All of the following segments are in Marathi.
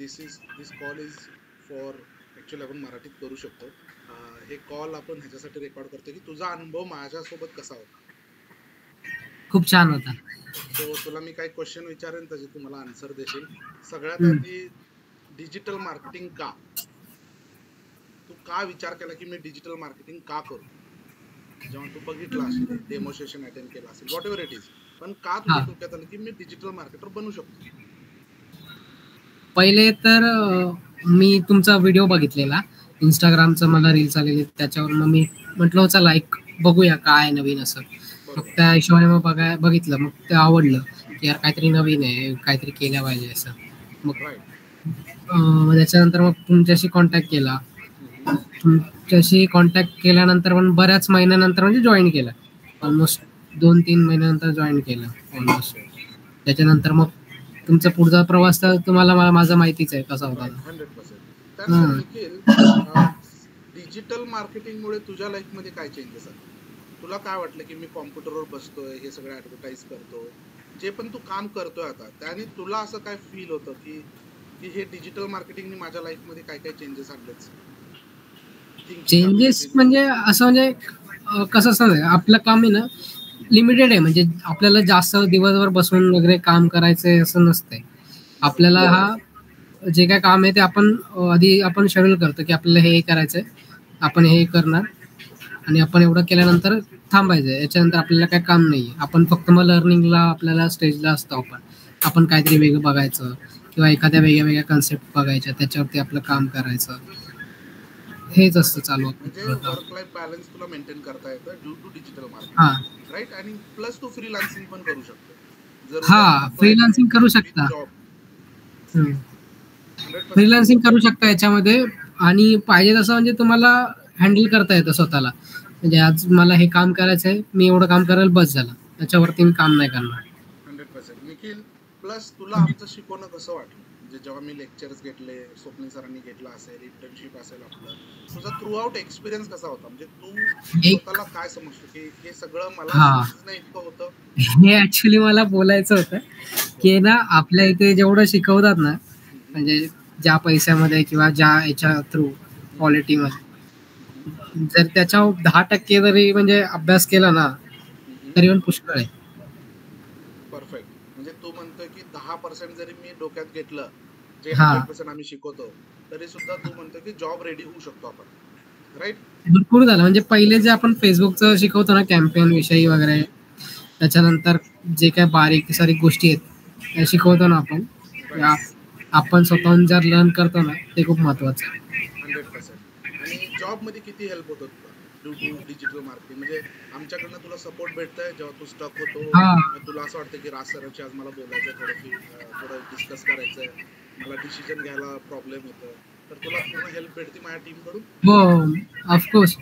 This call is for actually आपण मराठीत करू शकतो. हे कॉल आपण ह्याच्यासाठी रेकॉर्ड करतो की तुझा अनुभव माझ्यासोबत कसा होता. खूप छान होता. सो तुला मी काही क्वेश्चन विचारेन त्याचे तू मला आन्सर देशील. सगळ्यात आधी डिजिटल मार्केटिंग का, तू का विचार केला की मी डिजिटल मार्केटिंग का करू, जेव्हा तू बघितलं असेल डेमो सेशन अटेंड केला असेल व्हॉट एव्हर इट इज, पण का तुझ्या डोक्यात आलं की मी डिजिटल मार्केटर बनू शकतो. पहिले तर मी तुमचा व्हिडिओ बघितलेला इंस्टाग्रामचं, मला रील्स आलेली त्याच्यावर. मग मी म्हटलं चला एक बघूया काय नवीन असं. मग त्या हिशोबाने मग बघितलं, मग ते आवडलं की यार काहीतरी नवीन आहे, काहीतरी केलं पाहिजे असं. मग त्याच्यानंतर मग तुमच्याशी कॉन्टॅक्ट केला. तुमच्याशी कॉन्टॅक्ट केल्यानंतर पण बऱ्याच महिन्यानंतर म्हणजे जॉईन केलं. ऑलमोस्ट 2-3 महिन्यानंतर जॉईन केलं ऑलमोस्ट. त्याच्यानंतर मग तुमचा पुढचा प्रवास तर तुम्हाला माझा माहितीच आहे कसा होता. 100%. डिजिटल मार्केटिंगमुळे तुझ्या लाईफमध्ये काय चेंजेस आले? तुला काय वाटलं की मी कॉम्प्युटरवर बसतोय, हे सगळं ऍडव्हर्टाईज करतो, जे पण तू काम करतोय आता, त्याने तुला असं काय फील होतं की हे डिजिटल मार्केटिंगने माझ्या लाईफमध्ये काय काय चेंजेस आणलेत? चेंजेस म्हणजे असं, म्हणजे कसं असतं, आपलं काम आहे ना लिमिटेड आहे. म्हणजे आपल्याला जास्त दिवसभर बसून वगैरे काम करायचंय असं नसतंय. आपल्याला हा जे काय काम आहे ते आपण आधी आपण शेड्यूल करतो की आपल्याला हे करायचंय, आपण हे करणार आणि आपण एवढं केल्यानंतर थांबायचंय. याच्यानंतर आपल्याला काय काम नाही. आपण फक्त मग लर्निंगला आपल्याला स्टेजला असतो. आपण काहीतरी वेगळं बघायचं किंवा एखाद्या वेगळ्या कन्सेप्ट बघायच्या, त्याच्यावरती आपलं काम करायचं, हेच असतं चालू. म्हणजे वर्क लाईफ बॅलन्स तुला मेंटेन करता येतं due to digital marketing, right? आणि प्लस तू फ्रीलान्सिंग पण करू शकतो. फ्रीलान्सिंग करू शकता. फ्रीलान्सिंग करू शकता याच्यामध्ये. आणि पाहिजे तसं म्हणजे तुम्हाला हँडल करता येतं स्वतःला. म्हणजे आज मला हे काम करायचं आहे, मी एवढं काम करायला बस झालं, त्याच्यावरती मी काम नाही करणार. 100%. निखिल, प्लस तुला आमचं शिकवणं कसं वाटलं? म्हणजे जेव्हा मी लेक्चर्स घेतले, स्वप्नील सरांनी घेतला असेल, इंटर्नशिप असेल आपलं, तुझा थ्रू आउट एक्सपिरियन्स कसा होता? म्हणजे तू स्वतःला काय समजतो की हे सगळं मला समजणं इतकं होतं? हे ऍक्च्युली मला बोलायचं होतं की ना, आपल्या इथे जेवढं शिकवतात ना, म्हणजे ज्या पैशामध्ये किंवा ज्या याच्या थ्रू क्वालिटीमध्ये, जर त्याच्या 10% जरी म्हणजे अभ्यास केला ना तरी पण पुष्कळ आहे. परफेक्ट. म्हणजे तू म्हणतोय की 10% जरी मी डोक्यात घेतलं, जे 100% आम्ही शिकवतो, तरी सुद्धा तू म्हणतोय की जॉब रेडी होऊ शकतो आपण, राईट? भरपूर झालं. म्हणजे पहिले जे आपण फेसबुकचं शिकवतो ना, कॅम्पेन विषयी वगैरे, त्याच्यानंतर जे काय बारीक सारीक गोष्टी आहेत त्या शिकवतो ना आपण स्वतःहून जर लर्न करतो ना, ते खूप महत्वाचं आहे. 100%. आणि जॉब मध्ये किती हेल्प होतं तुला ड्यू टू डिजिटल मार्केटिंग? म्हणजे आमच्याकडनं तुला सपोर्ट भेटतंय जेव्हा तू स्टक होतो, तुला असं वाटतं की राज सरांशी आज मला बोलायचं, थोडं डिस्कस करायचंय, मला डिसिजन घ्यायला प्रॉब्लेम येतं, तर तुला पूर्ण हेल्प भेटते माझ्या टीम कडून? हो, ऑफकोर्स.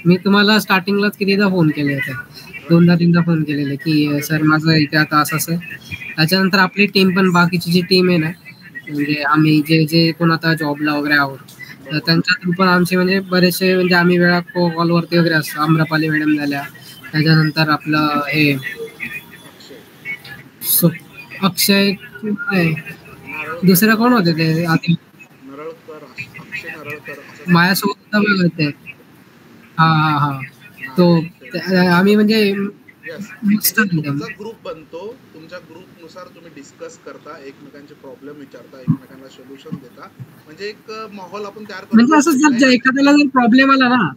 मी तुम्हाला स्टार्टिंगलाच कितीदा फोन केले होते, 2-3दा फोन केलेले की सर माझं इथे आता असं. त्याच्यानंतर आपली टीम पण, बाकीची जी टीम आहे ना, म्हणजे आम्ही जे कोण आता जॉबला वगैरे आहोत, तर त्यांच्या थ्रू पण आमचे म्हणजे बरेचसे, म्हणजे आम्ही वेळा कॉलवरती वगैरे असतो. आम्रपाली मॅडम झाल्या, त्याच्यानंतर आपलं हे अक्षय, दुसरं कोण होते ते आधी, अक्षय नरळकर, माझ्यासोबत होते. हा तो आम्ही म्हणजे तुमचा ग्रुप बनतो, तुमच्या ग्रुप नुसार तुम्ही डिस्कस करता, एकमेकांचे प्रॉब्लेम विचारता, एकमेकांना सोल्युशन देता, म्हणजे एक माहोल आपण तयार करतो. म्हणजे असं एखाद्याला जर प्रॉब्लेम आला ना,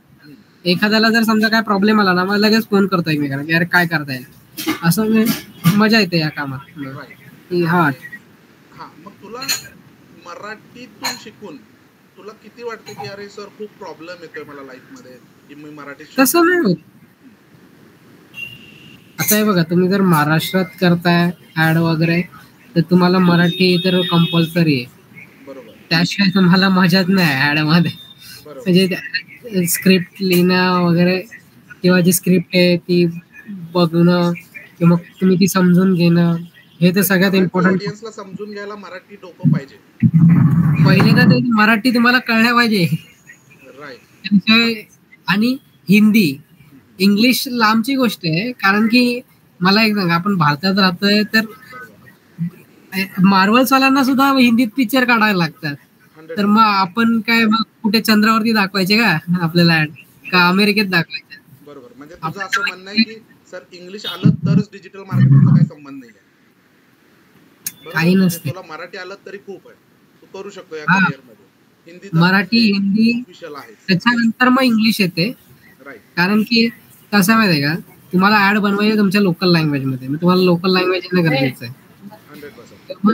एखाद्याला जर समजा काय प्रॉब्लेम आला ना, मला लगेच फोन करतो एकमेकांना, यार काय करताय, असं मजा येते या कामात. मग तुला मराठीतून शिकून तुला किती वाटतं की अरे सर खूप प्रॉब्लेम येतोय मला लाईफ मध्ये की मी मराठी? तसं नाही होत. आता हे बघा, तुम्ही जर महाराष्ट्रात करताय ऍड वगैरे, तर तुम्हाला मराठी तर कंपल्सरी आहे. बरोबर. त्याशिवाय तुम्हाला मजाच नाही ऍड मध्ये. म्हणजे स्क्रिप्ट लिहिणं वगैरे, किंवा जी स्क्रिप्ट आहे ती बघणं, किंवा तुम्ही ती समजून घेणं, हे तर सगळ्यात इम्पॉर्टंट. ऑडियन्सला समजून घ्यायला मराठी डोकं पाहिजे. पहिले तर ते मराठी तुम्हाला कळलं पाहिजे, राईट. आणि हिंदी, इंग्लिश लांबची गोष्ट आहे. कारण की मला एक सांगा, आपण भारतात राहतोय, तर मार्वल्स वाल्यांना सुद्धा हिंदीत पिक्चर काढायला लागतात. तर मग 100%. आपण काय मग कुठे चंद्रावरती दाखवायचे का आपल्याला ऍड, का बरोबर. अमेरिकेत दाखवायचे? बरोबर. म्हणजे तुझं असं म्हणणं आहे, आपल्याला की सर इंग्लिश आलं तरच डिजिटल मार्केटिंगचा काही संबंध नाहीये. बरोबर? काही म्हणजे नसते. तुला मराठी आलं तरी खूप आहे. तू करू शकतो या हा, करिअरमध्ये. हिंदी तर मराठी, म्हणजे हिंदी, ऑफिशियल आहेच. त्याच्यानंतर मग इंग्लिश येते. राइट. कारण की कसं माहितीये का, तुम्हाला ऍड बनवायचे तुमच्या लोकल लँग्वेज मध्ये, मग तुम्हाला लोकल लँग्वेज येणं गरजेचं आहे. 100%. तर मग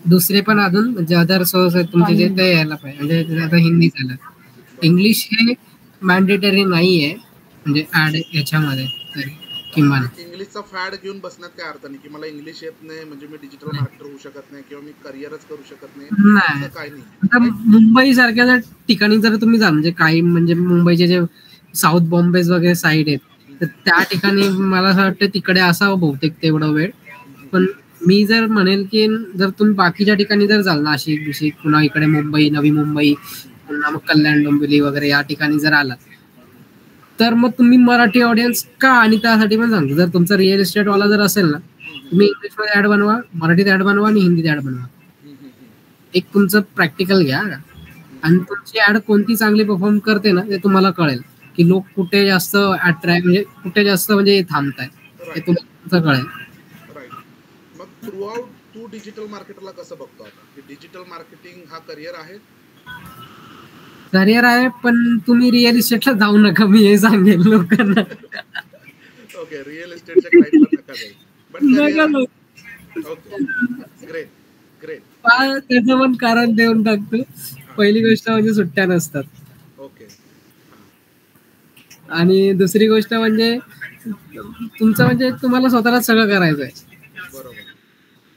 दुसरे पण अजून म्हणजे अदर सोर्स आहेत तुमचे जे, ते यायला पाहिजे. म्हणजे आता हिंदी झालं, बरोबर. इंग्लिश हे मॅन्डेटरी नाहीये म्हणजे ऍड याच्यामध्ये तरी किमान. म्हणजे इंग्लिशचा फॅड घेऊन बसण्यात काय अर्थ नाही, की मला इंग्लिश येत नाही म्हणजे मी डिजिटल मार्केटर होऊ शकत नाही किंवा मी करिअरच करू शकत नाही. नाही, असं काही नाही. आता राइट? मुंबई सारख्या जर ठिकाणी जर तुम्ही जा, म्हणजे काही म्हणजे मुंबईचे जे साऊथ बॉम्बे वगैरे साईड आहेत, हं, तर हं. त्या ठिकाणी मला असं वाटतं तिकडे असावं बहुतेक तेवढा वेळ. हं, हं, पण हं. मी जर म्हणेल की जर तुम्ही बाकीच्या ठिकाणी जर जाल, नाशिक बिशिक, पुन्हा इकडे मुंबई, नवी मुंबई, हं, हं. पुन्हा मग कल्याण डोंबिवली वगैरे या ठिकाणी जर आलात, हं, हं. तर मग तुम्ही मराठी ऑडियन्स का, आणि त्यासाठी पण सांगतो, जर तुमचा रिअल इस्टेट वाला जर असेल ना, हं, हं. तुम्ही इंग्लिशमध्ये ऍड बनवा, मराठीत ऍड बनवा आणि हिंदीत ऍड बनवा. हं, हं, हं. एक तुमचं प्रॅक्टिकल घ्या हं, आणि हं. तुमची ऍड कोणती चांगली परफॉर्म करते ना, ते तुम्हाला कळेल की लोक कुठे जास्त अट्रॅक्ट, म्हणजे कुठे जास्त म्हणजे थांबताय, ते राइट. तुम्हाला कळेल. राइट. मग थ्रू आउट तू डिजिटल मार्केटरला कसं बघतो आता, की डिजिटल मार्केटिंग हा करिअर आहे? करिअर आहे, पण तुम्ही रिअल इस्टेटला जाऊ नका, मी हे सांगेन लोकांना. ओके. रिअल इस्टेटच्या क्लाइंटला नका जाऊ. बट करिअर नका आहे. जाऊ. ओके. ग्रेट. ग्रेट. त्याचं पण कारण देऊन टाकतो. हां. पहिली गोष्ट म्हणजे सुट्ट्या नसतात, ओके. हां. आणि दुसरी गोष्ट म्हणजे तुमचं म्हणजे तुम्हाला स्वतःला सगळं करायचं आहे. बरोबर.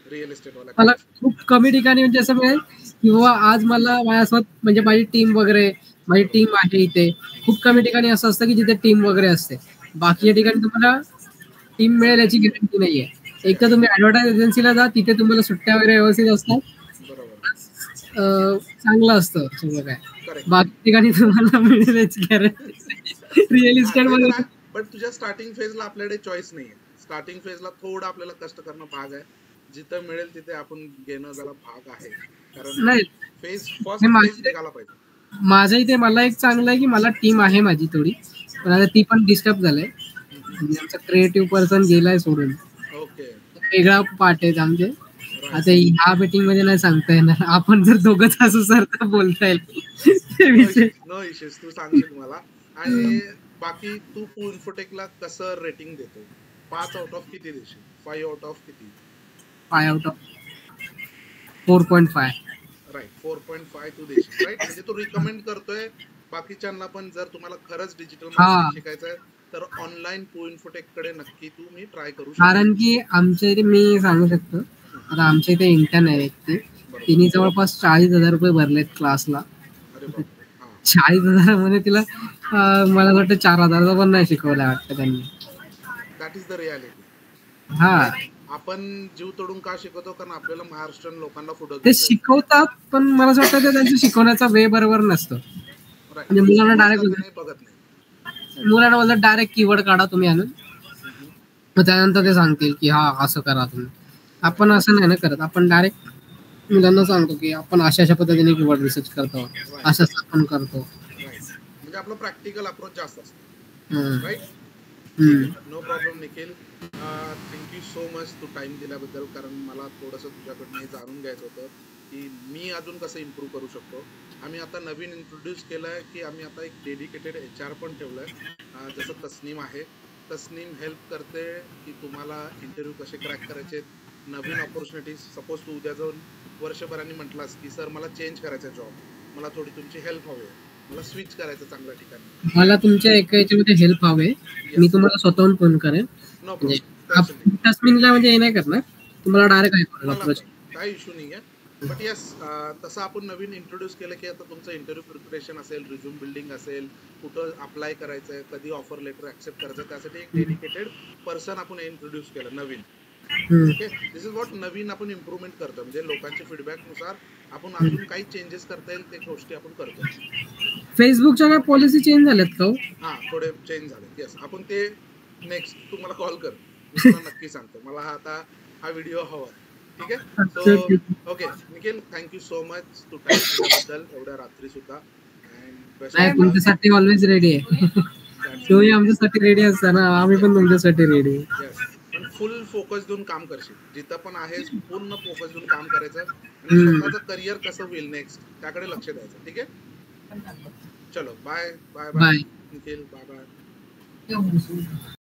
रिअल इस्टेटवाल्याकडे मला तसं. खूप कमी ठिकाणी म्हणजे असं मिळेल की बाबा आज मला माझ्यासोबत म्हणजे माझी टीम वगैरे, माझी बरोबर. टीम आहे इथे. हं, हं. खूप कमी ठिकाणी असं असतं की जिथे टीम वगैरे असते. बाकीच्या ओके. ठिकाणी तुम्हाला टीम मिळेल याची गॅरंटी नाहीये. एक तर येस. तुम्ही ऍडव्हर्टाइज एजन्सीला जा, तिथे तुम्हाला सुट्ट्या वगैरे व्यवस्थित असतात. बरोबर. चांगलं असतं सगळं काय. करेक्ट. बाकी ठिकाणी तुम्हाला मिळेल याची गॅरंटी नाही. रिअल हां, इस्टेट ते तर मध्ये आहे. बट तुझ्या स्टार्टिंग फेजला आपल्याकडे चॉईस नाहीये. स्टार्टिंग फेजला थोडं आपल्याला कष्ट करणं भाग आहे. जिथं मिळेल तिथे आपण घेणं जरा भाग आहे. कारण नाही. हे फर्स्ट फेज माझं निघाला पाहिजे. माझं इथे मला एक चांगलं आहे की मला टीम आहे माझी थोडी, पण आता ती पण डिस्टर्ब झालंय. हं, हं. म्हणजे आमचा क्रिएटिव्ह पर्सन गेलाय सोडून. ओके. वेगळा पार्ट आहेत आमचे. राइट. आता ह्या मीटिंग मध्ये नाही सांगता येणार. आपण जर दोघंच असू सर तर बोलता येईल. ते नो विषय. इश्यूज. No issues. तू सांगशील मला. आणि बाकी तू इन्फोटेकला कसं रेटिंग देतो? 5 आउट ऑफ किती देशील? 5 आउट ऑफ किती? 5 आउट ऑफ 4.5. राइट. 4.5 तू देशील. राइट. म्हणजे तू रिकमेंड करतोय बाकीच्यांना पण, जर तुम्हाला खरंच डिजिटल हा, मार्केटिंग शिकायचं आहे, तर ऑनलाईन इन्फोटेककडे नक्की तुम्ही ट्राय करू शकता. कारण की आमच्या इथे मी सांगू शकतो, हं, हं. आता आमच्या इथे इंटर्न आहे व्यक्ती, बरोबर. तिने जवळपास 40,000 रुपये भरलेत क्लासला. अरे बापरे! हां. 40,000 मध्ये तिला मला वाटतं 4,000 पण नाही शिकवलं वाटतं त्यांनी. That is the reality. हा, राइट. आपण जीव तोडून का शिकवतो? कारण आपल्याला महाराष्ट्रीयन लोकांना पुढे ते घेऊन जायचं. शिकवतात, पण मला असं वाटतं ते त्यांच्या शिकवण्याचा वे बरोबर नसतो. राइट. म्हणजे ते मुलांना समजतं डायरेक्ट का नाही बघत नाही. बोलतात डायरेक्ट कीवर्ड काढा तुम्ही आणून, हं, हं. मग त्यानंतर ते सांगतील की हा असं करा तुम्ही. राइट. आपण असं नाही ना करत, आपण डायरेक्ट मुलांना सांगतो की आपण अशा अशा पद्धतीने कीवर्ड रिसर्च करतो, राइट. असं असं आपण करतो. राइट. म्हणजे आपलं प्रॅक्टिकल अप्रोच जास्त असतो. हम्म. राइट. ठीक हम्म. आहे. No problem Nikhil. Thank so much तू टाइम दिल्याबद्दल. कारण मला थोडंसं तुझ्याकडनं हे जाणून घ्यायचं होतं, की मी अजून कसं इम्प्रूव्ह करू शकतो. आम्ही आता नवीन इंट्रोड्यूस केलंय, की आम्ही आता एक डेडिकेटेड HR पण ठेवलंय. जसं तस्नीम आहे. तस्नीम हेल्प करते, की तुम्हाला इंटरव्ह्यू कसे क्रॅक करायचे, नवीन अपॉर्च्युनिटीज. सपोज तू उद्या जाऊन वर्षभराने म्हटलास, की सर मला चेंज करायचा जॉब, मला थोडी तुमची हेल्प हवी आहे, मला स्विच करायचं चांगल्या ठिकाणी. मला तुमच्या एका याच्यामध्ये हेल्प हवे, मी येस. तुम्हाला स्वतःहून फोन करेन. नो म्हणजे प्रॉब्लेम. टेन्शन नाही. तस्मिनला म्हणजे हे नाही करणार, तुम्हाला डायरेक्ट काय करेल मला अप्रोच. पण काही इश्यू नाही आहे. बट येस, तसं आपण नवीन इंट्रोड्यूस केलं, की आता तुमचं इंटरव्ह्यू प्रिपरेशन असेल, रिझ्यूम बिल्डिंग असेल, कुठं अप्लाय करायचं आहे, कधी ऑफर लेटर ऍक्सेप्ट करायचं आहे, त्यासाठी एक डेडिकेटेड पर्सन आपण इंट्रोड्यूस केलं नवीन. ओके. दिस इज वॉट नवीन आपण इम्प्रूव्हमेंट करतो. म्हणजे लोकांच्या फीडबॅकनुसार आपण अजून काही चेंजेस करता येईल ते गोष्टी आपण करतो. फेसबुकच्या काय पॉलिसी चेंज झाल्यात का हो? हां, थोडे चेंज झाले. येस, आपण ते नेक्स्ट तू मला कॉल कर. मी तुला नक्की सांगतो. मला आता हा व्हिडिओ हवा आहे. ठीक आहे. So okay Nikhil, thank you so much तू टाइम दिल्याबद्दल एवढ्या रात्री सुद्धा. अँड बेस्ट नाही ऑफ लक. तुमच्यासाठी ऑलवेज रेडी आहे. तुम्ही आमच्यासाठी रेडी असता ना, आम्ही पण तुमच्यासाठी रेडी आहे. येस, पण फुल फोकस देऊन काम करशील. जिथं पण आहेस पूर्ण फोकस देऊन काम करायचं आणि स्वतःचं करिअर कसं होईल नेक्स्ट त्याकडे लक्ष द्यायचं. ठीक आहे. चलो bye bye bye bye. Nikhil, bye bye.